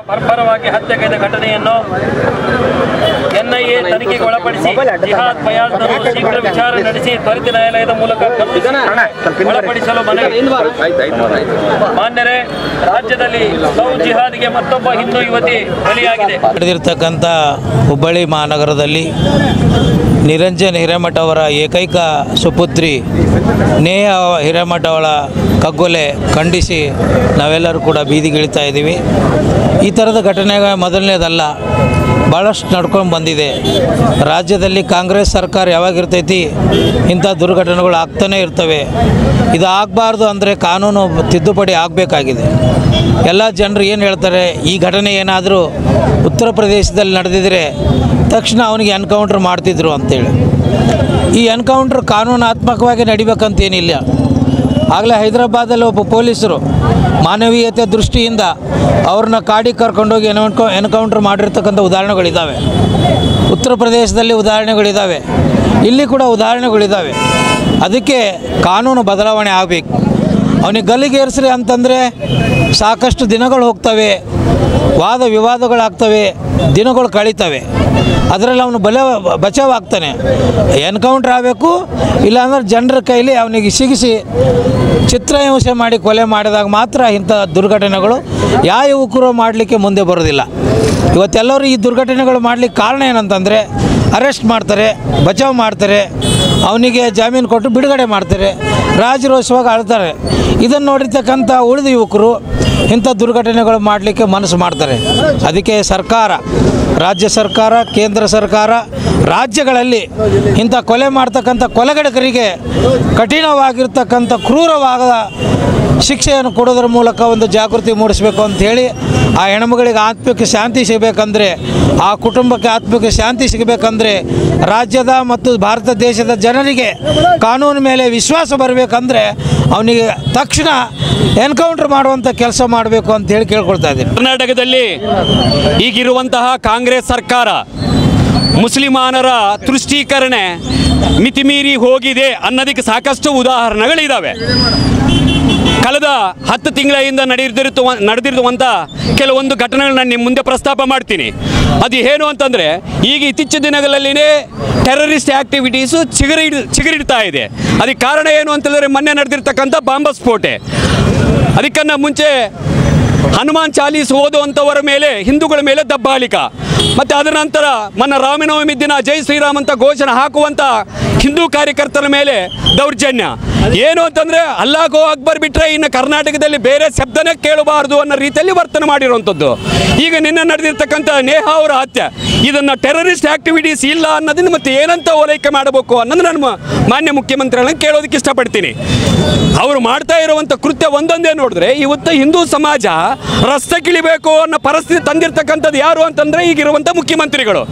ಬರ್ಬರವಾಗಿ ಹತ್ಯೆಗೈದ ಘಟನೆಯನ್ನು ಎನ್ಐಎ ತನಿಖೆಗೆ ಒಳಪಡಿಸಿ ಜಿಹಾದ್ ಫಯಾಜ್ನನ್ನು ಶೀಘ್ರ ವಿಚಾರಣೆ ನಡೆಸಿ ತ್ವರಿತ ನ್ಯಾಯಾಲಯದ ಮೂಲಕ ಒಳಪಡಿಸಲು ಮನವಿ. ಮಾನ್ಯರೇ, ರಾಜ್ಯದಲ್ಲಿ ಲವ್ ಜಿಹಾದ್ಗೆ ಮತ್ತೊಬ್ಬ ಹಿಂದೂ ಯುವತಿ ಬಲಿಯಾಗಿದೆ. ನಡೆದಿರ್ತಕ್ಕಂಥ ಹುಬ್ಬಳ್ಳಿ ಮಹಾನಗರದಲ್ಲಿ ನಿರಂಜನ್ ಹಿರೇಮಠ ಅವರ ಏಕೈಕ ಸುಪುತ್ರಿ ನೇಹ ಹಿರೇಮಠ ಅವಳ ಕಗ್ಗೊಲೆ ಖಂಡಿಸಿ ನಾವೆಲ್ಲರೂ ಕೂಡ ಬೀದಿಗಿಳಿತಾ ಇದ್ದೀವಿ. ಈ ಥರದ ಘಟನೆ ಮೊದಲನೇದಲ್ಲ, ಭಾಳಷ್ಟು ನಡ್ಕೊಂಡು ಬಂದಿದೆ. ರಾಜ್ಯದಲ್ಲಿ ಕಾಂಗ್ರೆಸ್ ಸರ್ಕಾರ ಯಾವಾಗಿರ್ತೈತಿ ಇಂಥ ದುರ್ಘಟನೆಗಳು ಆಗ್ತಾನೇ ಇರ್ತವೆ. ಇದು ಆಗಬಾರ್ದು ಅಂದರೆ ಕಾನೂನು ತಿದ್ದುಪಡಿ ಆಗಬೇಕಾಗಿದೆ. ಎಲ್ಲ ಜನರು ಏನು ಹೇಳ್ತಾರೆ, ಈ ಘಟನೆ ಏನಾದರೂ ಉತ್ತರ ಪ್ರದೇಶದಲ್ಲಿ ನಡೆದಿದ್ರೆ ತಕ್ಷಣ ಅವನಿಗೆ ಎನ್ಕೌಂಟ್ರ್ ಮಾಡ್ತಿದ್ರು ಅಂತೇಳಿ. ಈ ಎನ್ಕೌಂಟ್ರ್ ಕಾನೂನಾತ್ಮಕವಾಗಿ ನಡಿಬೇಕಂತೇನಿಲ್ಲ. ಆಗಲೇ ಹೈದರಾಬಾದಲ್ಲಿ ಒಬ್ಬ ಪೊಲೀಸರು ಮಾನವೀಯತೆ ದೃಷ್ಟಿಯಿಂದ ಅವ್ರನ್ನ ಕಾಡಿಗೆ ಕರ್ಕೊಂಡೋಗಿ ಎನ್ಕೌಂಟ್ರ್ ಮಾಡಿರ್ತಕ್ಕಂಥ ಉದಾಹರಣೆಗಳಿದ್ದಾವೆ. ಉತ್ತರ ಪ್ರದೇಶದಲ್ಲಿ ಉದಾಹರಣೆಗಳಿದ್ದಾವೆ, ಇಲ್ಲಿ ಕೂಡ ಉದಾಹರಣೆಗಳಿದ್ದಾವೆ. ಅದಕ್ಕೆ ಕಾನೂನು ಬದಲಾವಣೆ ಆಗಬೇಕು. ಅವನಿಗೆ ಗಲ್ಲಿಗೇರಿಸ್ರಿ ಅಂತಂದರೆ ಸಾಕಷ್ಟು ದಿನಗಳು ಹೋಗ್ತವೆ, ವಾದ ವಿವಾದಗಳಾಗ್ತವೆ, ದಿನಗಳು ಕಳೀತವೆ. ಅದರಲ್ಲಿ ಅವನು ಬಚಾವಾಗ್ತಾನೆ. ಎನ್ಕೌಂಟ್ರ್ ಆಗಬೇಕು, ಇಲ್ಲಾಂದ್ರೆ ಜನರ ಕೈಲಿ ಅವನಿಗೆ ಸಿಗಿಸಿ ಚಿತ್ರಹಿಂಸೆ ಮಾಡಿ ಕೊಲೆ ಮಾಡಿದಾಗ ಮಾತ್ರ ಇಂಥ ದುರ್ಘಟನೆಗಳು ಯಾವ ಯುವಕರು ಮಾಡಲಿಕ್ಕೆ ಮುಂದೆ ಬರೋದಿಲ್ಲ. ಇವತ್ತೆಲ್ಲರೂ ಈ ದುರ್ಘಟನೆಗಳು ಮಾಡಲಿಕ್ಕೆ ಕಾರಣ ಏನಂತಂದರೆ ಅರೆಸ್ಟ್ ಮಾಡ್ತಾರೆ, ಬಚಾವ್ ಮಾಡ್ತಾರೆ, ಅವನಿಗೆ ಜಾಮೀನು ಕೊಟ್ಟು ಬಿಡುಗಡೆ ಮಾಡ್ತಾರೆ, ರಾಜರೋಷವಾಗಿ ಆಳ್ತಾರೆ. ಇದನ್ನು ನೋಡಿರ್ತಕ್ಕಂಥ ಉಳಿದ ಯುವಕರು ಇಂಥ ದುರ್ಘಟನೆಗಳು ಮಾಡಲಿಕ್ಕೆ ಮನಸ್ಸು ಮಾಡ್ತಾರೆ. ಅದಕ್ಕೆ ಸರ್ಕಾರ, ರಾಜ್ಯ ಸರ್ಕಾರ, ಕೇಂದ್ರ ಸರ್ಕಾರ ರಾಜ್ಯಗಳಲ್ಲಿ ಇಂಥ ಕೊಲೆ ಮಾಡ್ತಕ್ಕಂಥ ಕೊಲೆಗಡಕರಿಗೆ ಕಠಿಣವಾಗಿರ್ತಕ್ಕಂಥ ಕ್ರೂರವಾದ ಶಿಕ್ಷೆಯನ್ನು ಕೊಡೋದ್ರ ಮೂಲಕ ಒಂದು ಜಾಗೃತಿ ಮೂಡಿಸಬೇಕು ಅಂಥೇಳಿ, ಆ ಹೆಣ್ಮಗಳಿಗೆ ಆತ್ಮಕ್ಕೆ ಶಾಂತಿ ಸಿಗಬೇಕಂದ್ರೆ, ಆ ಕುಟುಂಬಕ್ಕೆ ಆತ್ಮಕ್ಕೆ ಶಾಂತಿ ಸಿಗಬೇಕಂದ್ರೆ, ರಾಜ್ಯದ ಮತ್ತು ಭಾರತ ದೇಶದ ಜನರಿಗೆ ಕಾನೂನು ಮೇಲೆ ವಿಶ್ವಾಸ ಬರಬೇಕಂದ್ರೆ ಅವನಿಗೆ ತಕ್ಷಣ ಎನ್ಕೌಂಟರ್ ಮಾಡುವಂಥ ಕೆಲಸ ಮಾಡಬೇಕು ಅಂತೇಳಿ ಕೇಳ್ಕೊಳ್ತಾ ಇದ್ದೀನಿ. ಕರ್ನಾಟಕದಲ್ಲಿ ಈಗಿರುವಂತಹ ಕಾಂಗ್ರೆಸ್ ಸರ್ಕಾರ ಮುಸ್ಲಿಮಾನರ ತುಷ್ಟೀಕರಣೆ ಮಿತಿಮೀರಿ ಹೋಗಿದೆ ಅನ್ನೋದಕ್ಕೆ ಸಾಕಷ್ಟು ಉದಾಹರಣೆಗಳಿದ್ದಾವೆ. ಕಳೆದ 10 ತಿಂಗಳಿಂದ ನಡೆದಿರುವಂಥ ಕೆಲವೊಂದು ಘಟನೆಗಳನ್ನ ನಿಮ್ಮ ಮುಂದೆ ಪ್ರಸ್ತಾಪ ಮಾಡ್ತೀನಿ. ಅದು ಏನು ಅಂತಂದರೆ, ಈಗ ಇತ್ತೀಚಿನ ದಿನಗಳಲ್ಲಿನೇ ಟೆರರಿಸ್ಟ್ ಆ್ಯಕ್ಟಿವಿಟೀಸು ಚಿಗುರಿಡ್ತಾ ಇದೆ. ಅದಕ್ಕೆ ಕಾರಣ ಏನು ಅಂತಂದರೆ ಮೊನ್ನೆ ನಡೆದಿರ್ತಕ್ಕಂಥ ಬಾಂಬ್ ಸ್ಫೋಟೆ. ಅದಕ್ಕನ್ನು ಮುಂಚೆ ಹನುಮಾನ್ ಚಾಲೀಸ್ ಓದುವಂಥವರ ಮೇಲೆ, ಹಿಂದೂಗಳ ಮೇಲೆ ದಬ್ಬಾಳಿಕ, ಮತ್ತು ಅದರ ನಂತರ ಮೊನ್ನೆ ರಾಮನವಮಿ ದಿನ ಜೈ ಶ್ರೀರಾಮ್ ಅಂತ ಘೋಷಣೆ ಹಾಕುವಂಥ ಹಿಂದೂ ಕಾರ್ಯಕರ್ತರ ಮೇಲೆ ದೌರ್ಜನ್ಯ. ಏನು ಅಂತಂದರೆ ಅಲ್ಲಾಹು ಅಕ್ಬರ್ ಬಿಟ್ಟರೆ ಇನ್ನು ಕರ್ನಾಟಕದಲ್ಲಿ ಬೇರೆ ಶಬ್ದನೇ ಕೇಳಬಾರ್ದು ಅನ್ನೋ ರೀತಿಯಲ್ಲಿ ವರ್ತನೆ ಮಾಡಿರುವಂಥದ್ದು. ಈಗ ನಿನ್ನೆ ನಡೆದಿರ್ತಕ್ಕಂಥ ನೇಹ ಅವರ ಹತ್ಯೆ, ಇದನ್ನು ಟೆರರಿಸ್ಟ್ ಆ್ಯಕ್ಟಿವಿಟೀಸ್ ಇಲ್ಲ ಅನ್ನೋದನ್ನು ಮತ್ತೆ ಏನಂತ ಓಲೈಕೆ ಮಾಡಬೇಕು ಅನ್ನೋದು ನಾನು ಮಾನ್ಯ ಮುಖ್ಯಮಂತ್ರಿಗಳನ್ನ ಕೇಳೋದಕ್ಕೆ ಇಷ್ಟಪಡ್ತೀನಿ. ಅವರು ಮಾಡ್ತಾ ಇರುವಂಥ ಕೃತ್ಯ ಒಂದೊಂದೇ ನೋಡಿದ್ರೆ ಇವತ್ತು ಹಿಂದೂ ಸಮಾಜ ರಸ್ತೆಗಿಳಿಬೇಕು ಅನ್ನೋ ಪರಿಸ್ಥಿತಿ ತಂದಿರ್ತಕ್ಕಂಥದ್ದು ಯಾರು ಅಂತಂದರೆ ಈಗಿರುವಂಥ ಮುಖ್ಯಮಂತ್ರಿಗಳು.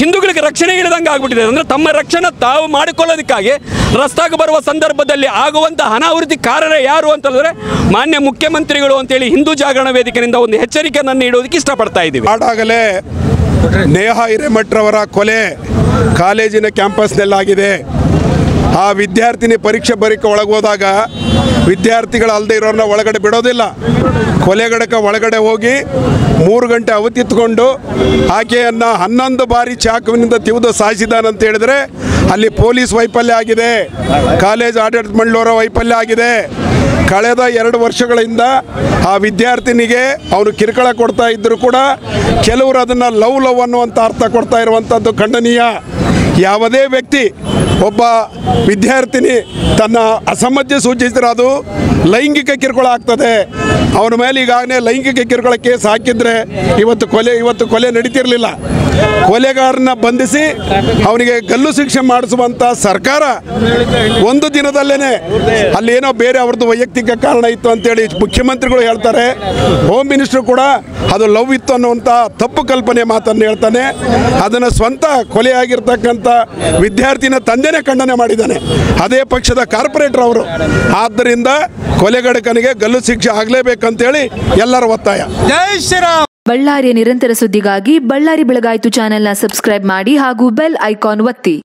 ಹಿಂದೂಗಳಿಗೆ ರಕ್ಷಣೆ ಇಲ್ಲದಂಗೆ ಆಗ್ಬಿಟ್ಟಿದೆ. ಅಂದರೆ ತಮ್ಮ ರಕ್ಷಣೆ ತಾವು ಮಾಡಿಕೊಳ್ಳೋದಕ್ಕಾಗಿ ರಸ್ತೆಗೆ ಬರುವ ಸಂದರ್ಭದಲ್ಲಿ ಆಗುವಂಥ ಅನಾವೃತ್ತಿ ಕಾರಣ ಯಾರು ಅಂತಂದರೆ ಮಾನ್ಯ ಮುಖ್ಯಮಂತ್ರಿಗಳು ಅಂತೇಳಿ ಹಿಂದೂ ಜಾಗರಣ ವೇದಿಕೆಯಿಂದ ಒಂದು ಎಚ್ಚರಿಕೆಯನ್ನು ನೀಡೋದಕ್ಕೆ ಇಷ್ಟಪಡ್ತಾ ಇದ್ದೀವಿ. ಆಡಾಗಲೇ ನೇಹ ಹಿರೇಮಠರವರ ಕೊಲೆ ಕಾಲೇಜಿನ ಕ್ಯಾಂಪಸ್ನಲ್ಲಾಗಿದೆ. ಆ ವಿದ್ಯಾರ್ಥಿನಿ ಪರೀಕ್ಷೆ ಬರೀಕೆ ಒಳಗೋದಾಗ ವಿದ್ಯಾರ್ಥಿಗಳು ಅಲ್ಲದೆ ಇರೋರನ್ನ ಒಳಗಡೆ ಬಿಡೋದಿಲ್ಲ. ಕೊಲೆಗಡಕ ಒಳಗಡೆ ಹೋಗಿ 3 ಗಂಟೆ ಅವತಿತ್ಕೊಂಡು ಆಕೆಯನ್ನು 11 ಬಾರಿ ಚಾಕುವಿನಿಂದ ತಿವಿದು ಸಾಯಿಸಿದಾನಂತ ಹೇಳಿದರೆ ಅಲ್ಲಿ ಪೊಲೀಸ್ ವೈಫಲ್ಯ ಆಗಿದೆ, ಕಾಲೇಜ್ ಆಡಳಿತ ಮಂಡಳಿಯವರ ವೈಫಲ್ಯ ಆಗಿದೆ. ಕಳೆದ 2 ವರ್ಷಗಳಿಂದ ಆ ವಿದ್ಯಾರ್ಥಿನಿಗೆ ಅವನು ಕಿರುಕುಳ ಕೊಡ್ತಾ ಇದ್ದರೂ ಕೂಡ ಕೆಲವರು ಅದನ್ನು ಲವ್ ಅನ್ನುವಂಥ ಅರ್ಥ ಕೊಡ್ತಾ ಇರುವಂಥದ್ದು ಖಂಡನೀಯ. ಯಾವುದೇ ವ್ಯಕ್ತಿ, ಒಬ್ಬ ವಿದ್ಯಾರ್ಥಿನಿ ತನ್ನ ಅಸಮ್ಮತಿ ಸೂಚಿಸಿದ್ರೆ ಅದು ಲೈಂಗಿಕ ಕಿರುಕುಳ ಆಗ್ತದೆ. ಅವನ ಮೇಲೆ ಈಗಾಗಲೇ ಲೈಂಗಿಕ ಕಿರುಕುಳ ಕೇಸ್ ಹಾಕಿದರೆ ಇವತ್ತು ಕೊಲೆ ನಡೀತಿರಲಿಲ್ಲ. ಕೊಲೆಗಾರನ ಬಂಧಿಸಿ ಅವನಿಗೆ ಗಲ್ಲು ಶಿಕ್ಷೆ ಮಾಡಿಸುವಂಥ ಸರ್ಕಾರ ಒಂದು ದಿನದಲ್ಲೇ ಅಲ್ಲೇನೋ ಬೇರೆ ಅವ್ರದ್ದು ವೈಯಕ್ತಿಕ ಕಾರಣ ಇತ್ತು ಅಂತೇಳಿ ಮುಖ್ಯಮಂತ್ರಿಗಳು ಹೇಳ್ತಾರೆ. ಹೋಮ್ ಮಿನಿಸ್ಟರ್ ಕೂಡ ಅದು ಲವ್ ಇತ್ತು ಅನ್ನುವಂಥ ತಪ್ಪು ಕಲ್ಪನೆ ಮಾತನ್ನು ಹೇಳ್ತಾನೆ. ಅದನ್ನು ಸ್ವಂತ ಕೊಲೆಯಾಗಿರ್ತಕ್ಕಂಥ ವಿದ್ಯಾರ್ಥಿನ ತಂದೆನೇ ಖಂಡನೆ ಮಾಡಿದ್ದಾನೆ, ಅದೇ ಪಕ್ಷದ ಕಾರ್ಪೊರೇಟರ್ ಅವರು. ಆದ್ದರಿಂದ ಕೊಲೆಗಡಕನಿಗೆ ಗಲ್ಲು ಶಿಕ್ಷೆ ಆಗಲೇಬೇಕಂತೇಳಿ ಎಲ್ಲರ ಒತ್ತಾಯ. ಜೈ ಶ್ರೀರಾಮ್. ಬಳ್ಳಾರಿಯ ನಿರಂತರ ಸುದ್ದಿಗಾಗಿ ಬಳ್ಳಾರಿ ಬೆಳಗಾಯಿತು ಚಾನೆಲ್ನ ಸಬ್ಸ್ಕ್ರೈಬ್ ಮಾಡಿ ಹಾಗೂ ಬೆಲ್ ಐಕಾನ್ ಒತ್ತಿ.